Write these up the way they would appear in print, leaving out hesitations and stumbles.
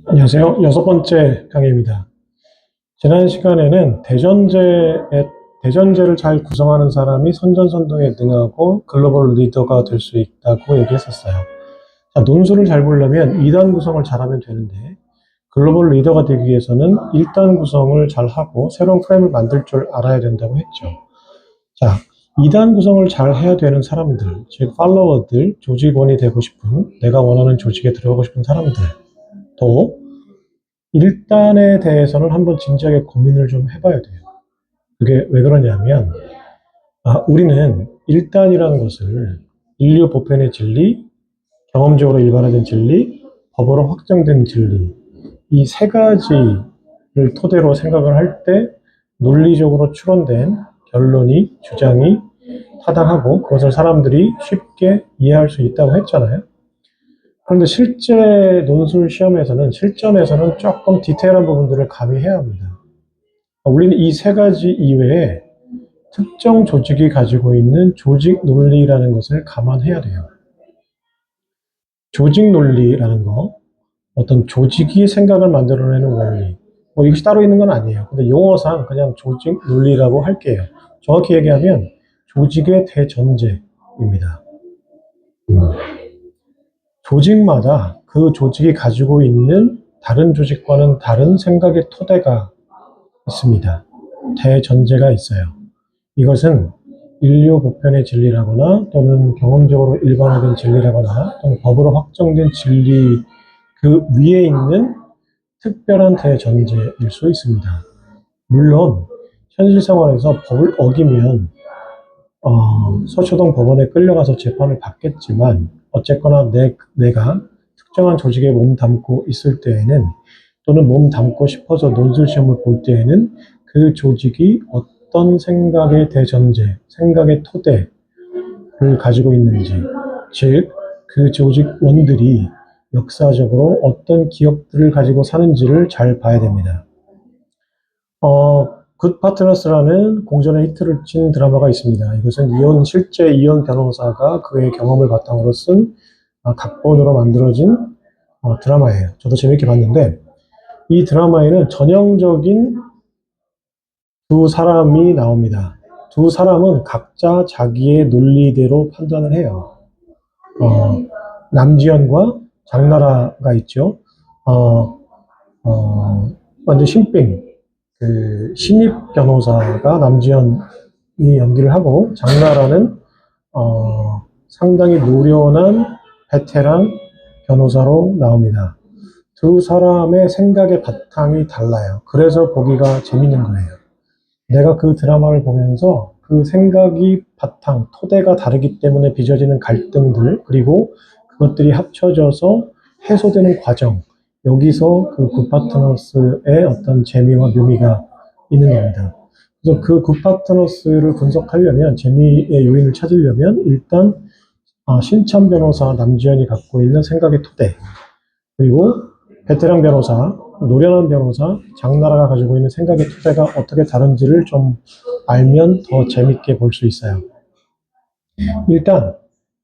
안녕하세요. 여섯 번째 강의입니다. 지난 시간에는 대전제를 잘 구성하는 사람이 선전선동에 능하고 글로벌 리더가 될 수 있다고 얘기했었어요. 자, 논술을 잘 보려면 2단 구성을 잘하면 되는데, 글로벌 리더가 되기 위해서는 1단 구성을 잘 하고 새로운 프레임을 만들 줄 알아야 된다고 했죠. 자, 2단 구성을 잘 해야 되는 사람들, 즉 팔로워들, 조직원이 되고 싶은, 내가 원하는 조직에 들어가고 싶은 사람들, 또 1단에 대해서는 한번 진지하게 고민을 좀 해봐야 돼요. 그게 왜 그러냐면, 우리는 1단이라는 것을 인류 보편의 진리, 경험적으로 일반화된 진리, 법으로 확정된 진리, 이 세 가지를 토대로 생각을 할 때 논리적으로 추론된 결론이, 주장이 타당하고 그것을 사람들이 쉽게 이해할 수 있다고 했잖아요. 그런데 실제 논술 시험에서는, 실전에서는 조금 디테일한 부분들을 가미해야 합니다. 우리는 이 세 가지 이외에 특정 조직이 가지고 있는 조직 논리라는 것을 감안해야 돼요. 조직 논리라는 거, 어떤 조직이 생각을 만들어내는 원리, 뭐 이것이 따로 있는 건 아니에요. 근데 용어상 그냥 조직 논리라고 할게요. 정확히 얘기하면 조직의 대전제입니다. 조직마다 그 조직이 가지고 있는 다른 조직과는 다른 생각의 토대가 있습니다. 대전제가 있어요. 이것은 인류 보편의 진리라거나 또는 경험적으로 일반화된 진리라거나 또는 법으로 확정된 진리 그 위에 있는 특별한 대전제일 수 있습니다. 물론 현실 생활에서 법을 어기면 서초동 법원에 끌려가서 재판을 받겠지만 어쨌거나 내가 특정한 조직에 몸 담고 있을 때에는 또는 몸 담고 싶어서 논술 시험을 볼 때에는 그 조직이 어떤 생각의 대전제, 생각의 토대를 가지고 있는지, 즉, 그 조직원들이 역사적으로 어떤 기억들을 가지고 사는지를 잘 봐야 됩니다. 굿 파트너스라는 공전의 히트를 친 드라마가 있습니다. 이것은 실제 이혼 변호사가 그의 경험을 바탕으로 쓴 각본으로 만들어진 드라마예요. 저도 재밌게 봤는데, 이 드라마에는 전형적인 두 사람이 나옵니다. 두 사람은 각자 자기의 논리대로 판단을 해요. 남지현과 장나라가 있죠. 완전 신빙. 신입 변호사가 남지현이 연기를 하고, 장나라는, 상당히 노련한 베테랑 변호사로 나옵니다. 두 사람의 생각의 바탕이 달라요. 그래서 보기가 재밌는 거예요. 내가 그 드라마를 보면서 그 생각이 바탕, 토대가 다르기 때문에 빚어지는 갈등들, 그리고 그것들이 합쳐져서 해소되는 과정, 여기서 그 굿파트너스의 어떤 재미와 묘미가 있는 겁니다. 그래서 그 굿파트너스를 분석하려면, 재미의 요인을 찾으려면, 일단, 신참 변호사 남지현이 갖고 있는 생각의 토대, 그리고 베테랑 변호사, 노련한 변호사, 장나라가 가지고 있는 생각의 토대가 어떻게 다른지를 좀 알면 더 재밌게 볼 수 있어요. 일단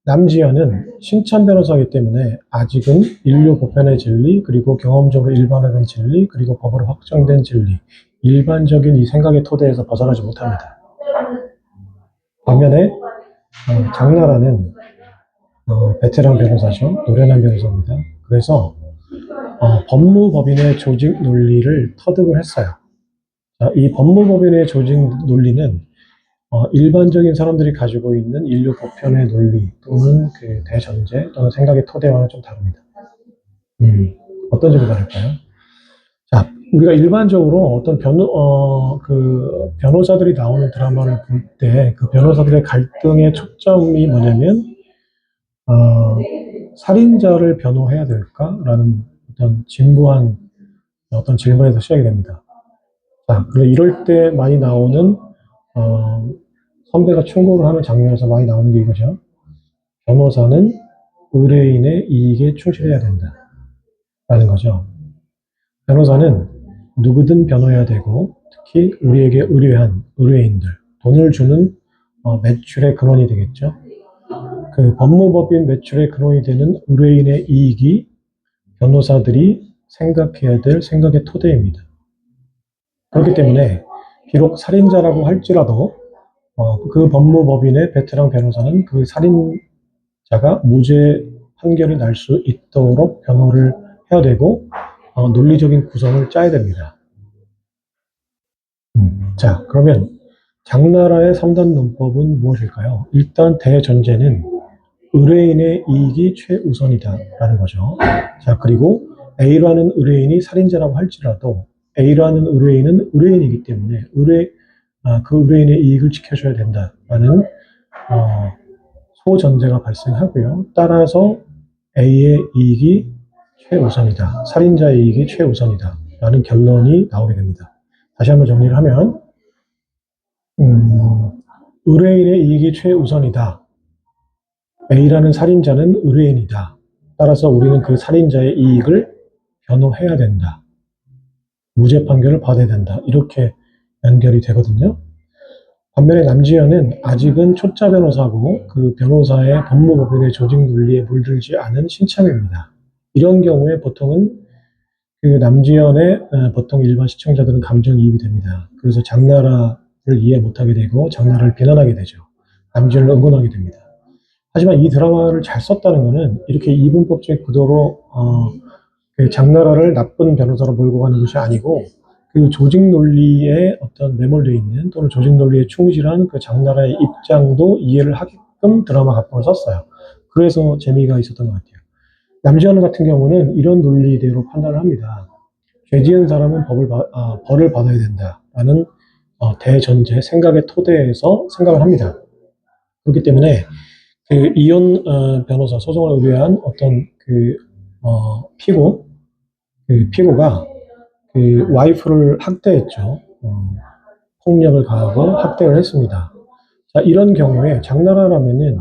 남지현은 신참 변호사이기 때문에 아직은 인류 보편의 진리, 그리고 경험적으로 일반화된 진리, 그리고 법으로 확정된 진리, 일반적인 이 생각의 토대에서 벗어나지 못합니다. 반면에 장나라는 베테랑 변호사죠. 노련한 변호사입니다. 그래서 법무법인의 조직 논리를 터득을 했어요. 자, 이 법무법인의 조직 논리는 일반적인 사람들이 가지고 있는 인류 보편의 논리 또는 그 대전제 또는 생각의 토대와는 좀 다릅니다. 어떤 점이 다를까요? 자, 우리가 일반적으로 어떤 변호사들이 나오는 드라마를 볼 때 그 변호사들의 갈등의 초점이 뭐냐면, 살인자를 변호해야 될까라는 어떤 진부한 어떤 질문에서 시작이 됩니다. 자, 그래 이럴 때 많이 나오는 선배가 충고를 하는 장면에서 많이 나오는 게 이거죠. 변호사는 의뢰인의 이익에 충실해야 된다. 라는 거죠. 변호사는 누구든 변호해야 되고, 특히 우리에게 의뢰한 의뢰인들, 돈을 주는 매출의 근원이 되겠죠. 그 법무법인 매출의 근원이 되는 의뢰인의 이익이 변호사들이 생각해야 될 생각의 토대입니다. 그렇기 때문에 비록 살인자라고 할지라도 그 법무법인의 베테랑 변호사는 그 살인자가 무죄 판결이 날 수 있도록 변호를 해야 되고 논리적인 구성을 짜야 됩니다. 자, 그러면 장나라의 3단 논법은 무엇일까요? 일단 대전제는 의뢰인의 이익이 최우선이다라는 거죠. 자, 그리고 A라는 의뢰인이 살인자라고 할지라도 A라는 의뢰인은 의뢰인이기 때문에 그 의뢰인의 이익을 지켜줘야 된다라는 소전제가 발생하고요. 따라서 A의 이익이 최우선이다. 살인자의 이익이 최우선이다. 라는 결론이 나오게 됩니다. 다시 한번 정리를 하면 의뢰인의 이익이 최우선이다. A라는 살인자는 의뢰인이다. 따라서 우리는 그 살인자의 이익을 변호해야 된다. 무죄 판결을 받아야 된다. 이렇게 연결이 되거든요. 반면에 남지현은 아직은 초짜 변호사고 그 변호사의 법무법인의 조직 논리에 물들지 않은 신참입니다. 이런 경우에 보통은 그 남지현의 보통 일반 시청자들은 감정이입이 됩니다. 그래서 장나라를 이해 못하게 되고 장나라를 비난하게 되죠. 남지현을 응원하게 됩니다. 하지만 이 드라마를 잘 썼다는 것은 이렇게 이분법적 구도로 그 장나라를 나쁜 변호사로 몰고 가는 것이 아니고 그 조직 논리에 어떤 매몰되어 있는 또는 조직 논리에 충실한 그 장나라의 입장도 이해를 하게끔 드라마 각본을 썼어요. 그래서 재미가 있었던 것 같아요. 남지현 같은 경우는 이런 논리대로 판단을 합니다. 죄 지은 사람은 벌을 받아야 된다라는 대전제 생각의 토대에서 생각을 합니다. 그렇기 때문에 그 이혼 변호사 소송을 의뢰한 어떤 그 피고가 그 와이프를 학대했죠. 폭력을 가하고 학대를 했습니다. 자, 이런 경우에 장나라라면은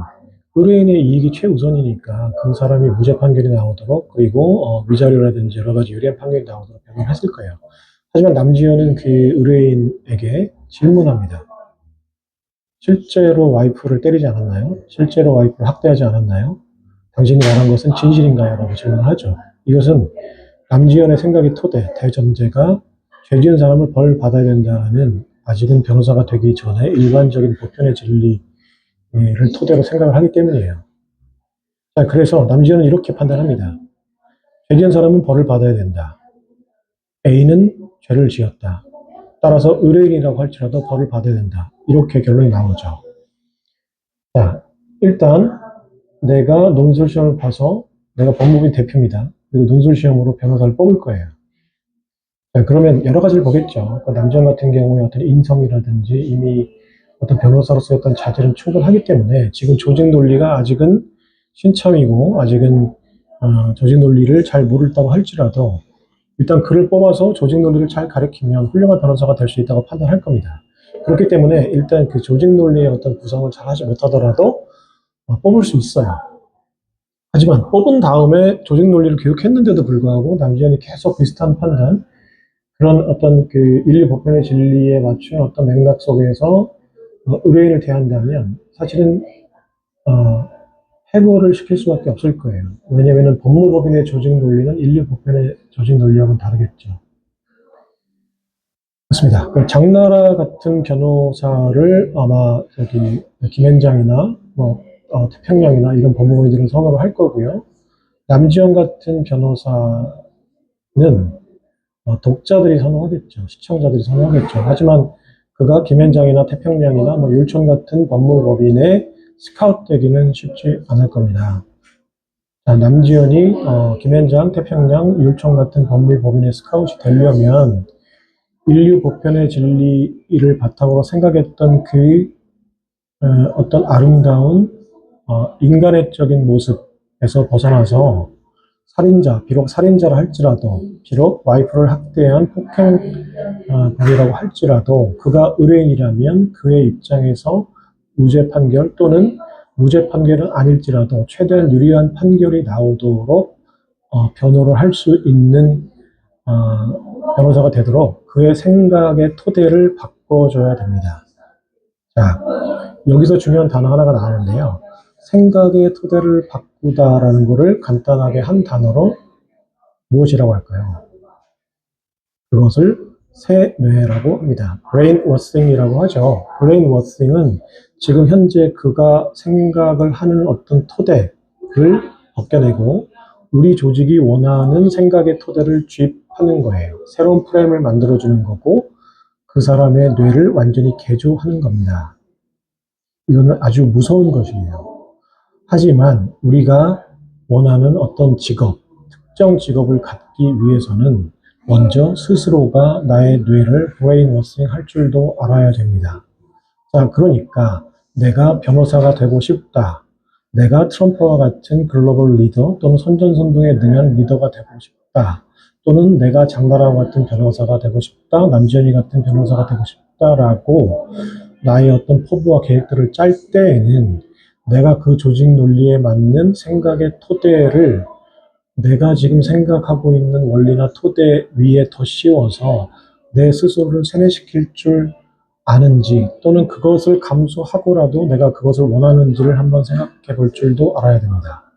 의뢰인의 이익이 최우선이니까 그 사람이 무죄 판결이 나오도록 그리고 위자료라든지 여러 가지 유리한 판결이 나오도록 변호를 했을 거예요. 하지만 남지현은 그 의뢰인에게 질문합니다. 실제로 와이프를 때리지 않았나요? 실제로 와이프를 학대하지 않았나요? 당신이 말한 것은 진실인가요? 라고 질문을 하죠. 이것은 남지현의 생각의 토대, 대전제가 죄 지은 사람을 벌 받아야 된다는 아직은 변호사가 되기 전에 일반적인 보편의 진리를 토대로 생각을 하기 때문이에요. 자, 그래서 남지현은 이렇게 판단합니다. 죄 지은 사람은 벌을 받아야 된다. A는 죄를 지었다. 따라서 의뢰인이라고 할지라도 벌을 받아야 된다. 이렇게 결론이 나오죠. 자, 일단 내가 논술시험을 봐서 내가 법무부인 대표입니다. 그리고 논술시험으로 변호사를 뽑을 거예요. 자, 그러면 여러 가지를 보겠죠. 남지현 같은 경우에 어떤 인성이라든지 이미 어떤 변호사로서의 어떤 자질은 충분하기 때문에 지금 조직 논리가 아직은 신참이고 아직은 조직 논리를 잘 모른다고 할지라도 일단 그를 뽑아서 조직 논리를 잘 가르치면 훌륭한 변호사가 될 수 있다고 판단할 겁니다. 그렇기 때문에 일단 그 조직 논리의 어떤 구성을 잘 하지 못하더라도 뽑을 수 있어요. 하지만 뽑은 다음에 조직 논리를 교육했는데도 불구하고 남지현이 계속 비슷한 판단, 그런 어떤 그 인류 보편의 진리에 맞춘 어떤 맥락 속에서 의뢰인을 대한다면 사실은 해고를 시킬 수밖에 없을 거예요. 왜냐하면 법무법인의 조직 논리는 인류 보편의 조직 논리하고는 다르겠죠. 그렇습니다. 그 장나라 같은 변호사를 아마 김현장이나 태평양이나 이런 법무법인들은 선호를 할 거고요. 남지현 같은 변호사는 독자들이 선호하겠죠. 시청자들이 선호하겠죠. 하지만 그가 김현장이나 태평양이나 율촌 같은 법무법인에 스카웃되기는 쉽지 않을 겁니다. 자, 남지현이 김현장, 태평양, 율촌 같은 법무법인의 스카웃이 되려면 인류 보편의 진리를 바탕으로 생각했던 그 어떤 아름다운 인간의적인 모습에서 벗어나서 비록 살인자라 할지라도, 비록 와이프를 학대한 폭행범이라고 할지라도 그가 의뢰인이라면 그의 입장에서 무죄 판결 또는 무죄 판결은 아닐지라도 최대한 유리한 판결이 나오도록 변호를 할 수 있는 변호사가 되도록 그의 생각의 토대를 바꿔줘야 됩니다. 자, 여기서 중요한 단어 하나가 나오는데요. 생각의 토대를 바꾸다라는 것을 간단하게 한 단어로 무엇이라고 할까요? 그것을 세뇌라고 합니다. brainwashing이라고 하죠. brainwashing은 지금 현재 그가 생각을 하는 어떤 토대를 벗겨내고 우리 조직이 원하는 생각의 토대를 주입하는 거예요. 새로운 프레임을 만들어주는 거고 그 사람의 뇌를 완전히 개조하는 겁니다. 이거는 아주 무서운 것이에요. 하지만 우리가 원하는 어떤 직업, 특정 직업을 갖기 위해서는 먼저 스스로가 나의 뇌를 브레인워싱 할 줄도 알아야 됩니다. 자, 그러니까 내가 변호사가 되고 싶다. 내가 트럼프와 같은 글로벌 리더 또는 선전선동에 능한 리더가 되고 싶다. 또는 내가 장나라와 같은 변호사가 되고 싶다. 남지현이 같은 변호사가 되고 싶다라고 나의 어떤 포부와 계획들을 짤 때에는 내가 그 조직 논리에 맞는 생각의 토대를 내가 지금 생각하고 있는 원리나 토대 위에 더 씌워서 내 스스로를 세뇌시킬 줄 아는지 또는 그것을 감수하고라도 내가 그것을 원하는지를 한번 생각해 볼 줄도 알아야 됩니다.